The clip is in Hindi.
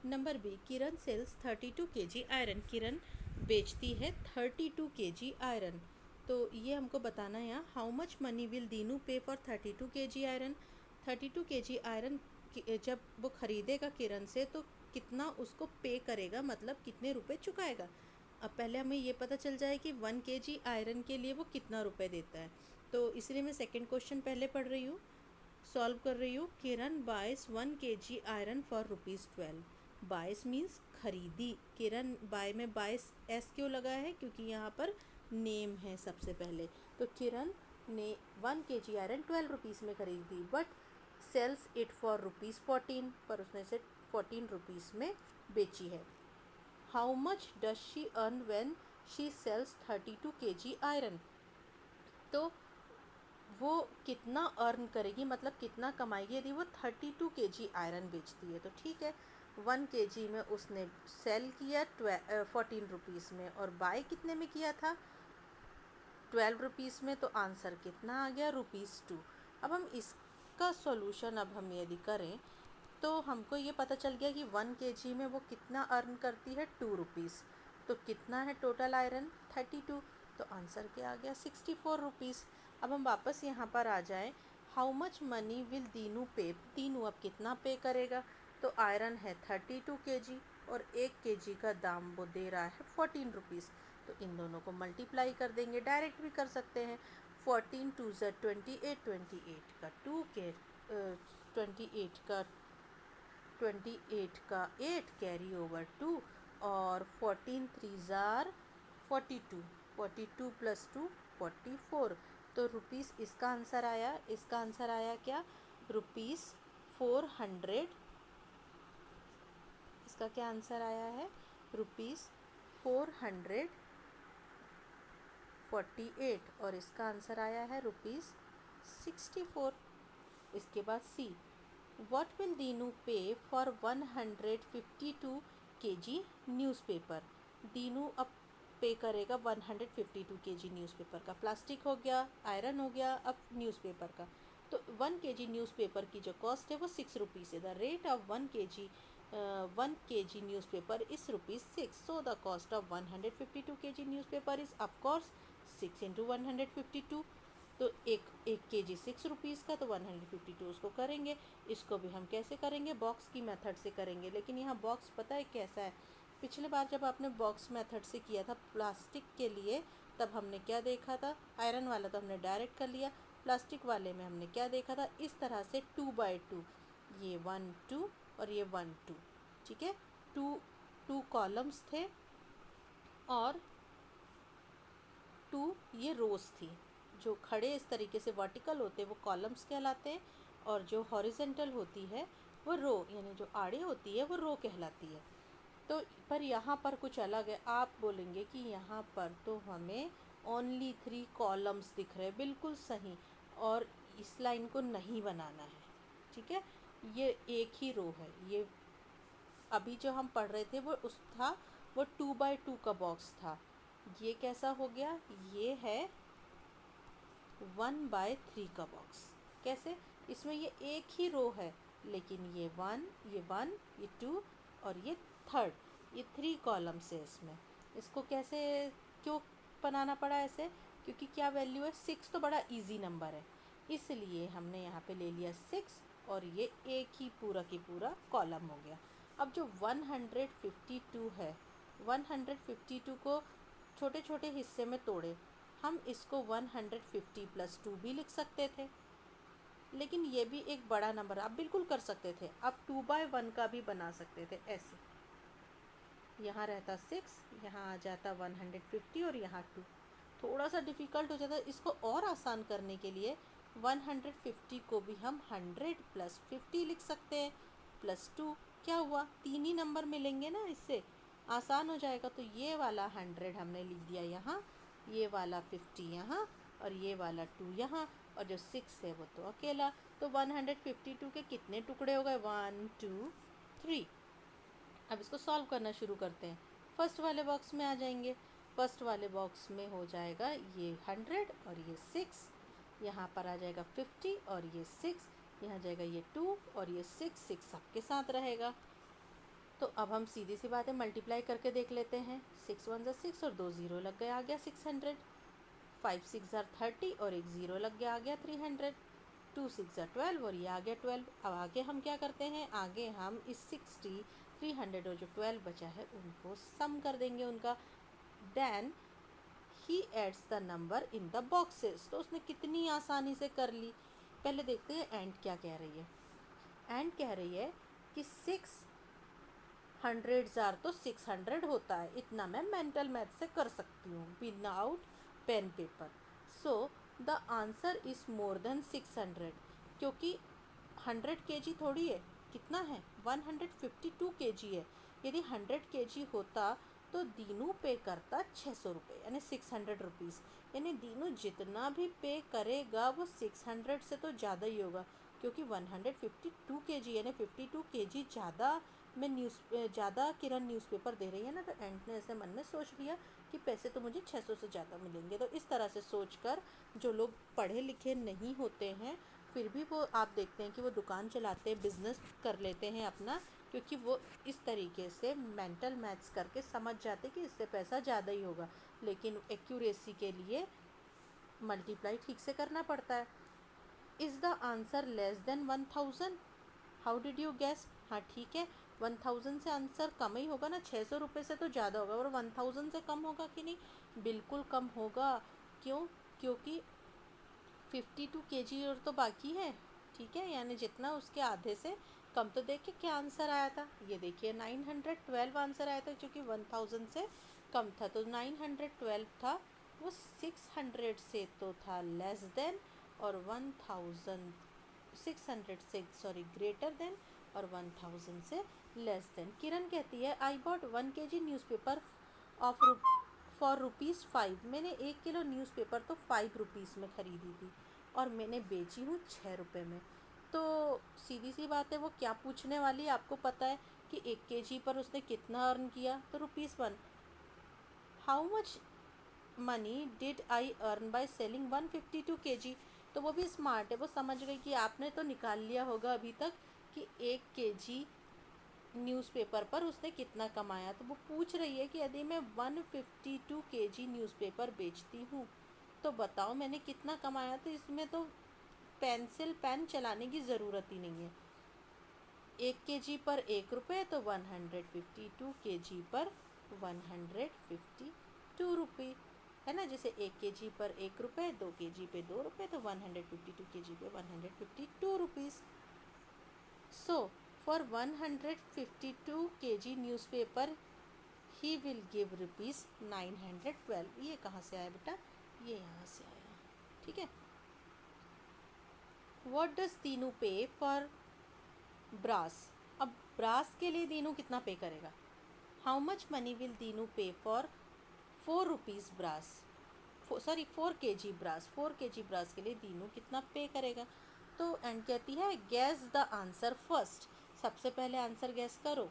नंबर बी, किरण सेल्स 32 kg आयरन। किरण बेचती है 32 kg आयरन। तो ये हमको बताना है यहाँ, how much money will Dinu pay for 32 kg iron. 32 kg iron जब वो खरीदेगा किरण से तो कितना उसको पे करेगा, मतलब कितने रुपए चुकाएगा। अब पहले हमें ये पता चल जाए कि 1 kg आयरन के लिए वो कितना रुपए देता है। तो इसलिए मैं सेकंड क्वेश्चन पहले पढ़ रही हूँ, सॉल्व कर रही हूँ। किरण बाइस 1 kg आयरन फॉर ₹12। बाइस मीन्स खरीदी। किरण बाय में बाइस एस क्यों लगा है, क्योंकि यहाँ पर नेम है सबसे पहले। तो किरण ने 1 kg आयरन 12 रुपीज़ में खरीदी, बट सेल्स इट फॉर ₹14, पर उसने इसे 14 रुपीज़ में बेची है। How much does she earn when she sales 32 kg iron. तो वो कितना अर्न करेगी, मतलब कितना कमाएगी यदि वो 32 kg आयरन बेचती है। तो ठीक है, 1 kg में उसने सेल किया 14 रुपीज़ में, और बाय कितने में किया था, 12 रुपीज़ में। तो आंसर कितना आ गया, ₹2। अब हम इसका सॉल्यूशन अब हम यदि करें तो हमको ये पता चल गया कि 1 kg में वो कितना अर्न करती है, 2 रुपीज़। तो कितना है टोटल आयरन, 32। तो आंसर क्या आ गया, 64 रुपीज़। अब हम वापस यहाँ पर आ जाएं, how much money will Dinu पे। दीनू अब कितना पे करेगा, तो आयरन है 32 kg और 1 kg का दाम वो दे रहा है 14 रुपीज़। तो इन दोनों को मल्टीप्लाई कर देंगे, डायरेक्ट भी कर सकते हैं। 14 2 ज़ा 28, 28 का 2 के 28 का 8 कैरी ओवर 2, और 14 3 ज़ार 42, 42 प्लस 2 44। तो रुपीज़ इसका आंसर आया। इसका आंसर आया क्या, ₹400। इसका क्या आंसर आया है, ₹448, और इसका आंसर आया है ₹64। इसके बाद सी, What will Dinu pay for 152 kg newspaper. Dinu अब पे करेगा 152 kg न्यूज़पेपर का। प्लास्टिक हो गया, आयरन हो गया, अब न्यूज़पेपर का। तो 1 kg न्यूज़पेपर की जो कॉस्ट है वो 6 रुपीज़ है। The rate of 1 kg newspaper is ₹6। So the cost of 152 kg newspaper is of course 6 into 152। तो एक kg 6 रुपीज़ का, तो 152 उसको करेंगे। इसको भी हम कैसे करेंगे, बॉक्स की मेथड से करेंगे। लेकिन यहाँ बॉक्स पता है कैसा है, पिछले बार जब आपने बॉक्स मेथड से किया था प्लास्टिक के लिए, तब हमने क्या देखा था, आयरन वाला तो हमने डायरेक्ट कर लिया। प्लास्टिक वाले में हमने क्या देखा था, इस तरह से 2x2, ये 1 2 और ये 1 2, ठीक है। 2 कॉलम्स थे और 2 ये रोज थी। जो खड़े इस तरीके से वर्टिकल होते हैं वो कॉलम्स कहलाते हैं, और जो हॉरिजेंटल होती है वो रो, यानी जो आड़े होती है वो रो कहलाती है। तो पर यहाँ पर कुछ अलग है। आप बोलेंगे कि यहाँ पर तो हमें ओनली 3 कॉलम्स दिख रहे हैं, बिल्कुल सही, और इस लाइन को नहीं बनाना है, ठीक है। ये एक ही रो है। ये अभी जो हम पढ़ रहे थे वो 2x2 का बॉक्स था। ये कैसा हो गया, ये है 1/3 का बॉक्स। कैसे, इसमें ये एक ही रो है, लेकिन ये 1 ये 2 और ये थर्ड, ये 3 कॉलम्स है इसमें। इसको कैसे क्यों बनाना पड़ा ऐसे, क्योंकि क्या वैल्यू है, 6 तो बड़ा इजी नंबर है, इसलिए हमने यहाँ पे ले लिया 6, और ये एक ही पूरा की पूरा कॉलम हो गया। अब जो 152 है, 152 को छोटे छोटे हिस्से में तोड़े, हम इसको 150 प्लस 2 भी लिख सकते थे, लेकिन ये भी एक बड़ा नंबर आप बिल्कुल कर सकते थे। आप 2/1 का भी बना सकते थे ऐसे, यहाँ रहता 6, यहाँ आ जाता 150 और यहाँ 2। थोड़ा सा डिफ़िकल्ट हो जाता है। इसको और आसान करने के लिए 150 को भी हम 100 प्लस 50 लिख सकते हैं, प्लस 2। क्या हुआ, 3 ही नंबर मिलेंगे ना, इससे आसान हो जाएगा। तो ये वाला 100 हमने लिख दिया यहाँ, ये वाला 50 यहाँ, और ये वाला 2 यहाँ, और जो 6 है वो तो अकेला। तो 152 के कितने टुकड़े हो गए, 1 2 3। अब इसको सॉल्व करना शुरू करते हैं। फर्स्ट वाले बॉक्स में आ जाएंगे। फर्स्ट वाले बॉक्स में हो जाएगा ये 100 और ये 6, यहाँ पर आ जाएगा 50 और ये 6, यहाँ जाएगा ये 2 और ये 6 सबके साथ रहेगा। तो अब हम सीधी सी बात है मल्टीप्लाई करके देख लेते हैं। 6 1 6 और 2 ज़ीरो लग गए, आ गया 600। 5 6 30 और एक ज़ीरो लग गया, आ गया 300। 2 6 12 और ये आ गया 12। अब आगे हम क्या करते हैं, आगे हम इस 60 300 और जो 12 बचा है उनको सम कर देंगे उनका। Then he adds the number in the boxes. तो उसने कितनी आसानी से कर ली। पहले देखते हैं एंड क्या कह रही है। एंड कह रही है कि 600 जार तो 600 होता है, इतना मैं मेंटल मैथ से कर सकती हूँ without pen paper. So the answer is more than 600, क्योंकि 100 kg थोड़ी है, कितना है 152 kg है। यदि 100 kg होता तो दीनू पे करता 600 रुपये यानी 600 रुपीज़। यानी दीनू जितना भी पे करेगा वो 600 से तो ज़्यादा ही होगा, क्योंकि 152 kg यानी 52 kg ज़्यादा में ज़्यादा किरण न्यूज़पेपर दे रही है ना। तो एंड ने ऐसे मन में सोच लिया कि पैसे तो मुझे 600 से ज़्यादा मिलेंगे। तो इस तरह से सोचकर जो लोग पढ़े लिखे नहीं होते हैं फिर भी वो आप देखते हैं कि वो दुकान चलाते हैं, बिजनेस कर लेते हैं अपना, क्योंकि वो इस तरीके से मेंटल मैथ्स करके समझ जाते कि इससे पैसा ज़्यादा ही होगा, लेकिन एक्यूरेसी के लिए मल्टीप्लाई ठीक से करना पड़ता है। Is the answer less than 1000? How did you guess? हाँ ठीक है, 1000 से आंसर कम ही होगा ना, 600 रुपये से तो ज़्यादा होगा, और 1000 से कम होगा कि नहीं? बिल्कुल कम होगा। क्यों? क्योंकि 52 kg और तो बाकी है, ठीक है, यानी जितना उसके आधे से कम। तो देखिए क्या आंसर आया था, ये देखिए 912 आंसर आया था, क्योंकि 1000 से कम था। तो 912 था, वो 600 से तो था लेस देन, और 1600 से सॉरी ग्रेटर देन, और 1000 से लेस देन। किरण कहती है I bought 1 kg newspaper of for ₹5। मैंने 1 किलो न्यूज़पेपर तो 5 रुपीज़ में ख़रीदी थी और मैंने बेची हूँ 6 रुपये में। तो सीधी सी बात है, वो क्या पूछने वाली है आपको पता है कि 1 kg पर उसने कितना अर्न किया। तो ₹1। How much money did I earn by selling 152 kg। तो वो भी स्मार्ट है, वो समझ गई कि आपने तो निकाल लिया होगा अभी तक कि 1 kg न्यूज़पेपर पर उसने कितना कमाया। तो वो पूछ रही है कि यदि मैं 152 kg न्यूज़पेपर बेचती हूँ तो बताओ मैंने कितना कमाया। तो इसमें तो पेन चलाने की ज़रूरत ही नहीं है। 1 kg पर 1 रुपये तो 152 kg पर 152 रुपये है ना। जैसे 1 kg पर 1 रुपये, 2 kg पे 2 रुपये, तो 152 kg पे 152 rupees. So for 152 kg newspaper he will give ₹912। ये कहाँ से आया बेटा? ये यहाँ से आया, ठीक है। What does Dinu pay for brass. अब ब्रास के लिए दीनू कितना पे करेगा? How much money will Dinu pay for 4 rupees brass, 4 kg brass. 4 kg brass के लिए दीनू कितना पे करेगा? तो एंड कहती है गैस द आंसर फर्स्ट। सबसे पहले आंसर गैस करो।